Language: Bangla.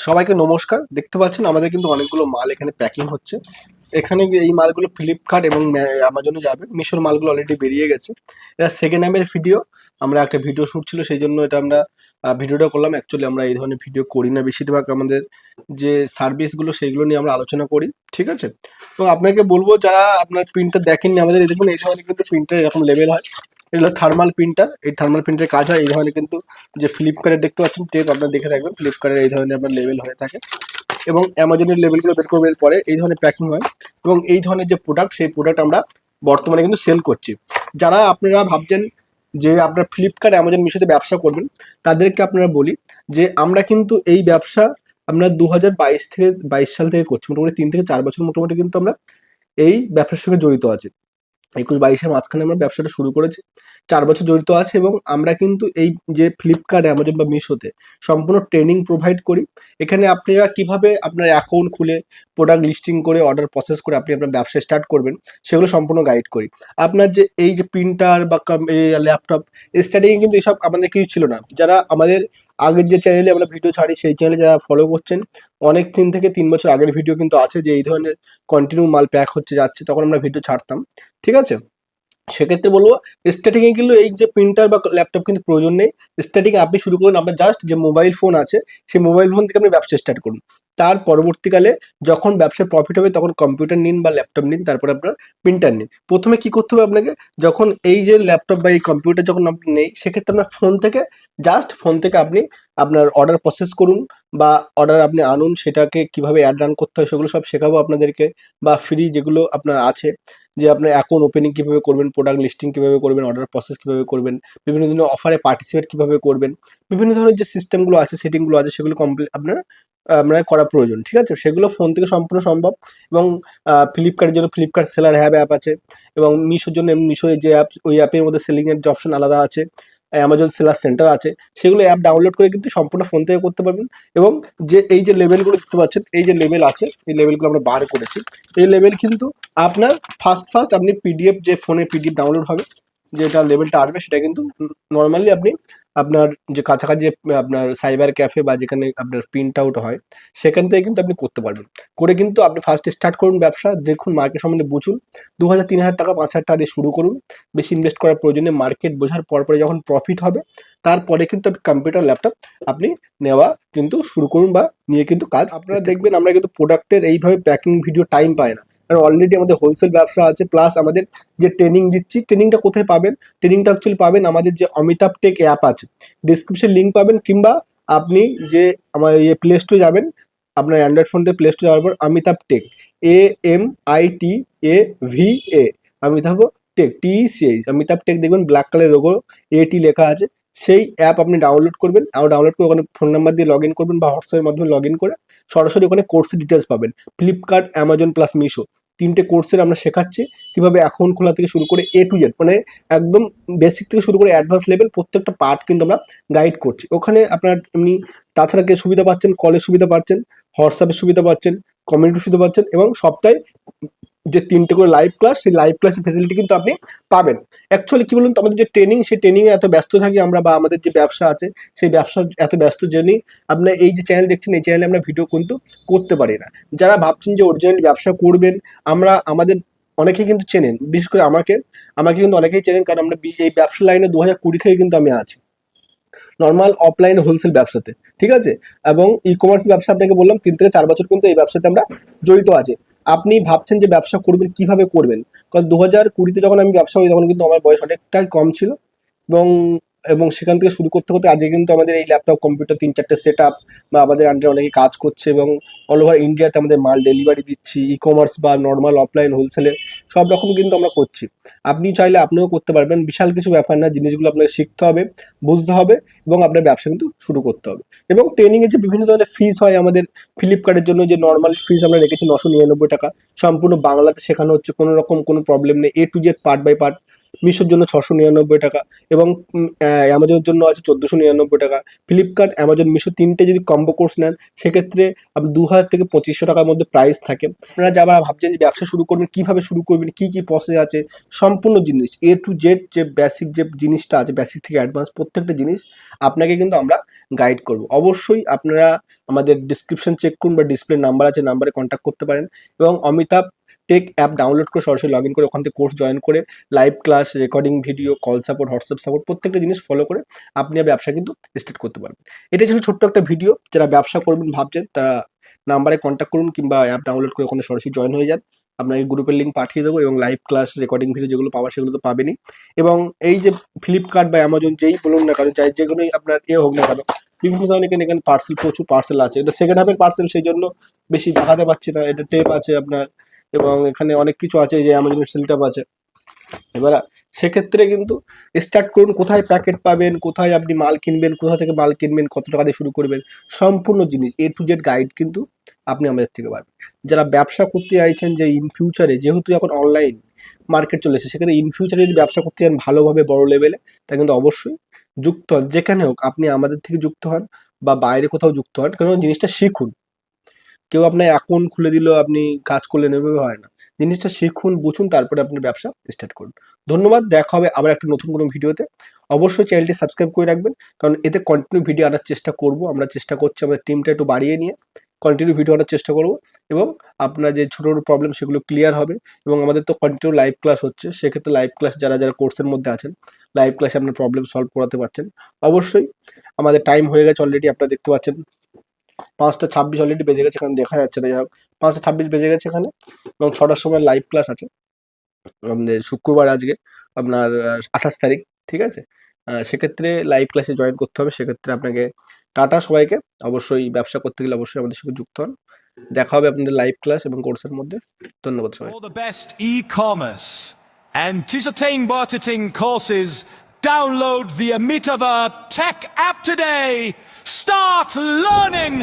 সবাইকে নমস্কার। দেখতে পাচ্ছেন আমাদের কিন্তু অনেকগুলো মাল এখানে প্যাকিং হচ্ছে। এখানে এই মালগুলো ফ্লিপকার্ট এবং অ্যামাজনে যাবে। মিশোর মালগুলো অলরেডি বেরিয়ে গেছে। এটা সেকেন্ড হ্যান্ডের ভিডিও। আমরা একটা ভিডিও শ্যুট ছিল, সেই জন্য এটা আমরা ভিডিওটা করলাম। অ্যাকচুয়ালি আমরা এই ধরনের ভিডিও করি না, বেশিরভাগ আমাদের যে সার্ভিসগুলো সেইগুলো নিয়ে আমরা আলোচনা করি, ঠিক আছে? তো আপনাকে বলবো, যারা আপনার প্রিন্টার দেখেননি আমাদের, এই দেখুন এই ধরনের কিন্তু প্রিন্টার এরকম লেভেল হয়। এগুলো থার্মাল প্রিন্টার। এই থার্মাল প্রিন্টারের কাজ হয় এই ধরনের কিন্তু, যে ফ্লিপকার্টে দেখতে পাচ্ছেন টেপ, আপনারা দেখে রাখবেন ফ্লিপকার্টের এই ধরনের আপনার লেভেল হয়ে থাকে, এবং অ্যামাজনের লেভেলগুলো বের করবে পরে এই ধরনের প্যাকিং হয়। এবং এই ধরনের যে প্রোডাক্ট, সেই প্রোডাক্ট আমরা বর্তমানে কিন্তু সেল করছি। যারা আপনারা ভাবছেন যে আপনার ফ্লিপকার্ট অ্যামাজন মিশোতে ব্যবসা করবেন, তাদেরকে আপনারা বলি যে আমরা কিন্তু এই ব্যবসা আমরা 2022 সাল থেকে করছি। মোটামুটি 3 থেকে 4 বছর মোটামুটি কিন্তু আমরা এই ব্যবসার সঙ্গে জড়িত আছি। 21-22-এর মাঝখানে আমরা ব্যবসাটা শুরু করেছি। 4 বছর জড়িত আছে, এবং আমরা কিন্তু এই যে ফ্লিপকার্ট, অ্যামাজন বা মিশোতে সম্পূর্ণ ট্রেনিং প্রোভাইড করি। এখানে আপনারা কিভাবে আপনার অ্যাকাউন্ট খুলে প্রোডাক্ট লিস্টিং করে অর্ডার প্রসেস করে আপনি আপনার ব্যবসা স্টার্ট করবেন, সেগুলো সম্পূর্ণ গাইড করি। আপনার যে এই যে প্রিন্টার বা ল্যাপটপ, স্টার্টিংয়ে কিন্তু এসব আমাদের কিছু ছিল না। যারা আমাদের আগের যে চ্যানেলে আমরা ভিডিও ছাড়ি, সেই চ্যানেলে যারা ফলো করছেন, অনেক 3 থেকে 3 বছর আগের ভিডিও কিন্তু আছে, যে এই ধরনের কন্টিনিউ মাল প্যাক হচ্ছে যাচ্ছে, তখন আমরা ভিডিও ছাড়তাম, ঠিক আছে? সেক্ষেত্রে বলবো, স্টার্টিং এ কিন্তু এই যে প্রিন্টার বা ল্যাপটপ কিন্তু প্রয়োজন নেই। স্টার্টিং এ আপনি শুরু করুন, আপনার জাস্ট যে মোবাইল ফোন আছে, সেই মোবাইল ফোন থেকে আপনি ব্যবসা স্টার্ট করুন। তার পরবর্তীকালে যখন ব্যবসায় প্রফিট হবে, তখন কম্পিউটার নিন বা ল্যাপটপ নিন, তারপরে আপনার প্রিন্টার নিন। প্রথমে কি করতে হবে আপনাকে, যখন এই যে ল্যাপটপ বা এই কম্পিউটার যখন আপনি নেই, সেক্ষেত্রে আপনার ফোন থেকে আপনি আপনার অর্ডার প্রসেস করুন, বা অর্ডার আপনি আনুন, সেটাকে কিভাবে অ্যাড রান করতে হয় সেগুলো সব শেখাবো আপনাদেরকে। বা ফ্রি যেগুলো আপনার আছে, যে আপনার অ্যাকাউন্ট ওপেনিং কিভাবে করবেন, প্রোডাক্ট লিস্টিং কিভাবে করবেন, অর্ডার প্রসেস কিভাবে করবেন, বিভিন্ন ধরনের অফারে পার্টিসিপেট কিভাবে করবেন, বিভিন্ন ধরনের যে সিস্টেমগুলো আছে, সেটিংগুলো আছে, সেগুলো কমপ্লিট আপনার করা প্রয়োজন, ঠিক আছে? সেগুলো ফোন থেকে সম্পূর্ণ সম্ভব। এবং ফ্লিপকার্টের জন্য ফ্লিপকার্ট সেলার অ্যাপ আছে, এবং মিশোর জন্য মিশো যে অ্যাপ, ওই অ্যাপের মধ্যে সেলিং এর যে অপশন আলাদা আছে, অ্যামাজন সেলার সেন্টার আছে, সেগুলো অ্যাপ ডাউনলোড করে কিন্তু সম্পূর্ণ ফোন থেকে করতে পারবেন। এবং যে এই যে লেভেলগুলো দেখতে পাচ্ছেন, এই যে লেভেল আছে, এই লেভেলগুলো আমরা বার করেছি। এই লেভেল কিন্তু আপনার ফার্স্ট আপনি পিডিএফ, যে ফোনে পিডিএফ ডাউনলোড হবে, যেটা লেভেলটা আসবে, সেটা কিন্তু নর্মালি আপনি আপনার যে কাছাকাছি যে আপনার সাইবার ক্যাফে বা যেখানে আপনার প্রিন্ট আউট হয়, সেখান থেকে কিন্তু আপনি করতে পারবেন। করে কিন্তু আপনি ফার্স্ট স্টার্ট করুন ব্যবসা, দেখুন মার্কেট সম্বন্ধে বুঝুন। 2,000, 3,000 টাকা, 5,000 টাকা দিয়ে শুরু করুন। বেশি ইনভেস্ট করার প্রয়োজনে, মার্কেট বোঝার পরে যখন প্রফিট হবে, তারপরে কিন্তু আপনি কম্পিউটার ল্যাপটপ আপনি নেওয়া কিন্তু শুরু করুন, বা নিয়ে কিন্তু কাজ আপনারা দেখবেন। আমরা কিন্তু প্রোডাক্টের এইভাবে প্যাকিং ভিডিও টাইম পাই না, কারণ অলরেডি আমাদের হোলসেল ব্যবসা আছে, প্লাস আমাদের যে ট্রেনিং দিচ্ছি, ট্রেনিংটা কোথায় পাবেন? ট্রেনিংটা অ্যাকচুয়ালি পাবেন আমাদের যে অমিতাভ টেক অ্যাপ আছে, ডিসক্রিপশন লিঙ্ক পাবেন, কিংবা আপনি যে আমার প্লে স্টোরে যাবেন, আপনার অ্যান্ড্রয়েড ফোন থেকে প্লে স্টোরে যাওয়ার পর Amitav Tech, AMITAV Amitav Tech, TECH Amitav Tech দেখবেন, ব্ল্যাক কালার লোগো, AT লেখা আছে। সেই অ্যাপ আপনি ডাউনলোড করবেন, আর ডাউনলোড করে ওখানে ফোন নাম্বার দিয়ে লগ ইন করবেন, বা হোয়াটসঅ্যাপের মাধ্যমে লগ ইন করে সরাসরি ওখানে কোর্সের ডিটেলস পাবেন। ফ্লিপকার্ট, অ্যামাজন প্লাস মিশো, 3টে কোর্সের আমরা শেখাচ্ছি কিভাবে অ্যাকাউন্ট খোলা থেকে শুরু করে A to Z, মানে একদম বেসিক থেকে শুরু করে অ্যাডভান্স লেভেল, প্রত্যেকটা পার্ট কিন্তু আমরা গাইড করছি ওখানে। আপনার এমনি তাছাড়া কে সুবিধা পাচ্ছেন, কলের সুবিধা পাচ্ছেন, হোয়াটসঅ্যাপের সুবিধা পাচ্ছেন, কমিউনিটির সুবিধা পাচ্ছেন, এবং সপ্তাহে যে 3টে করে লাইভ ক্লাস, সেই লাইভ ক্লাসের ফেসিলিটি কিন্তু আপনি পাবেন। অ্যাকচুয়ালি কি বলুন তো, আমাদের যে ট্রেনিং, সেই ট্রেনিংয়ে এত ব্যস্ত থাকি আমরা, বা আমাদের যে ব্যবসা আছে, সেই ব্যবসা এত ব্যস্ত জন্যই আপনার এই যে চ্যানেল দেখছেন, এই চ্যানেলে আমরা ভিডিও কিন্তু করতে পারি না। যারা ভাবছেন যে অরিজিনালি ব্যবসা করবেন, আমাদের অনেকেই কিন্তু চেনেন, বিশেষ করে আমাকে আমাকে কিন্তু অনেকেই চেনেন, কারণ আমরা এই ব্যবসা লাইনে 2020 থেকে কিন্তু আমি আছি, নর্মাল অফলাইন হোলসেল ব্যবসাতে, ঠিক আছে? এবং ই কমার্স ব্যবসা আপনাকে বললাম 3 থেকে 4 বছর কিন্তু এই ব্যবসাতে আমরা জড়িত আছি। আপনি ভাবছেন যে ব্যবসা করবেন, কিভাবে করবেন? কারণ 2020-তে যখন আমি ব্যবসা করি, তখন কিন্তু আমার বয়স অনেকটাই কম ছিল, এবং এবং সেখান থেকে শুরু করতে করতে আজকে কিন্তু আমাদের এই ল্যাপটপ, কম্পিউটার 3-4টে সেট আপ, বা আমাদের আন্ডারে অনেকে কাজ করছে, এবং অল ওভার ইন্ডিয়াতে আমাদের মাল ডেলিভারি দিচ্ছি। ই কমার্স বা নর্মাল অফলাইন হোলসেলে সব রকম কিন্তু আমরা করছি। আপনি চাইলে আপনিও করতে পারবেন, বিশাল কিছু ব্যাপার না। জিনিসগুলো আপনাকে শিখতে হবে, বুঝতে হবে, এবং আপনার ব্যবসা কিন্তু শুরু করতে হবে। এবং ট্রেনিং এর যে বিভিন্ন ধরনের ফিস হয় আমাদের, ফ্লিপকার্টের জন্য যে নর্মাল ফিস আমরা রেখেছি 999 টাকা, সম্পূর্ণ বাংলাতে শেখানো হচ্ছে, কোনো রকম কোনো প্রবলেম নেই, A to Z part by part. মিশোর জন্য 699 টাকা, এবং অ্যামাজনের জন্য আছে 1499 টাকা। ফ্লিপকার্ট, অ্যামাজন, মিশো তিনটে যদি কম্বো কোর্স নেন সেক্ষেত্রে আপনি 2000 থেকে 2500 টাকার মধ্যে প্রাইস থাকে। আপনারা যারা ভাবছেন যে ব্যবসা শুরু করবেন, কিভাবে শুরু করবেন, কি কি প্রসেস আছে, সম্পূর্ণ জিনিস A to Z, যে বেসিক যে জিনিসটা আছে, বেসিক থেকে অ্যাডভান্স প্রত্যেকটা জিনিস আপনাকে কিন্তু আমরা গাইড করব। অবশ্যই আপনারা আমাদের ডিসক্রিপশন চেক করুন বা ডিসপ্লে নাম্বার আছে, নাম্বারে কন্ট্যাক্ট করতে পারেন, এবং অমিতাভ টেক অ্যাপ ডাউনলোড করে সরাসরি লগ ইন করে ওখান থেকে কোর্স জয়েন করে live class, recording video, call support, WhatsApp support প্রত্যেকটা জিনিস ফলো করে আপনি ব্যবসা কিন্তু স্টার্ট করতে পারবেন। এটাই ছিল ছোট্ট একটা ভিডিও। যারা ব্যবসা করবেন ভাবছেন তারা নাম্বারে কন্ট্যাক্ট করুন কিংবা অ্যাপ ডাউনলোড করে ওখানে সরাসরি জয়েন হয়ে যান। আপনাকে গ্রুপের লিঙ্ক পাঠিয়ে দেবো, এবং লাইভ ক্লাস, রেকর্ডিং ভিডিও যেগুলো পাওয়া সেগুলো তো পাবেনই। এবং এই যে ফ্লিপকার্ট বা অ্যামাজন যেই বলুন না কারণ, চাই যেগুলোই আপনার হোক না কেন, বিভিন্ন ধরনের এখানে পার্সেল, প্রচুর পার্সেল আছে। এটা সেকেন্ড হাফের পার্সেল, সেই জন্য বেশি দেখাতে পারছি না। এটা টেপ আছে আপনার, এবং এখানে অনেক কিছু আছে, যে অ্যামাজনের সেলটাপ আছে। এবার সেক্ষেত্রে কিন্তু স্টার্ট করুন, কোথায় প্যাকেট পাবেন, কোথায় আপনি মাল কিনবেন, কোথা থেকে মাল কিনবেন, কত টাকা দিয়ে শুরু করবেন, সম্পূর্ণ জিনিস A to Z গাইড কিন্তু আপনি আমাদের থেকে পাবেন। যারা ব্যবসা করতে চাইছেন, যে ইন ফিউচারে যেহেতু এখন অনলাইন মার্কেট চলে এসেছে, সেখানে ইন ফিউচারে যদি ব্যবসা করতে চান ভালোভাবে বড় লেভেলে, তা কিন্তু অবশ্যই যুক্ত হন। যেখানে হোক আপনি আমাদের থেকে যুক্ত হন বা বাইরে কোথাও যুক্ত হন, কারণ জিনিসটা শিখুন। কেউ আপনার অ্যাকাউন্ট খুলে দিল, আপনি কাজ করলেন, এভাবে হয় না। জিনিসটা শিখুন, বুঝুন, তারপরে আপনি ব্যবসা স্টার্ট করুন। ধন্যবাদ, দেখা হবে আবার একটা নতুন কোনো ভিডিওতে। অবশ্যই চ্যানেলটি সাবস্ক্রাইব করে রাখবেন, কারণ এতে কন্টিনিউ ভিডিও আনার চেষ্টা করব। আমরা চেষ্টা করছি আমাদের টিমটা একটু বাড়িয়ে নিয়ে কন্টিনিউ ভিডিও আনার চেষ্টা করব, এবং আপনার যে ছোটো ছোটো প্রবলেম সেগুলো ক্লিয়ার হবে। এবং আমাদের তো কন্টিনিউ লাইভ ক্লাস হচ্ছে, সেক্ষেত্রে লাইভ ক্লাস যারা যারা কোর্সের মধ্যে আছেন, লাইভ ক্লাসে আপনার প্রবলেম সলভ করাতে পারছেন। অবশ্যই আমাদের টাইম হয়ে গেছে অলরেডি, আপনারা দেখতে পাচ্ছেন 5টা 26 অলরেডি বেজে গেছে, এখানে দেখা যাচ্ছে না, যাই হোক 5টা 26 বেজে গেছে এখানে। এবং 6টার সময় লাইভ ক্লাস আছে আমাদের, শুক্রবার আজকে আপনার 28 তারিখ, ঠিক আছে। সেক্ষেত্রে লাইভ ক্লাসে জয়েন করতে হবে। সেক্ষেত্রে আপনাকে টাটা সবাইকে। অবশ্যই ব্যবসা করতে গেলে অবশ্যই আমাদের সঙ্গে যুক্ত হন। দেখা হবে আপনাদের লাইভ ক্লাস এবং কোর্সের মধ্যে। ধন্যবাদ সবাই। For the best e-commerce and marketing marketing courses, download the Amitava Tech app today. Start learning.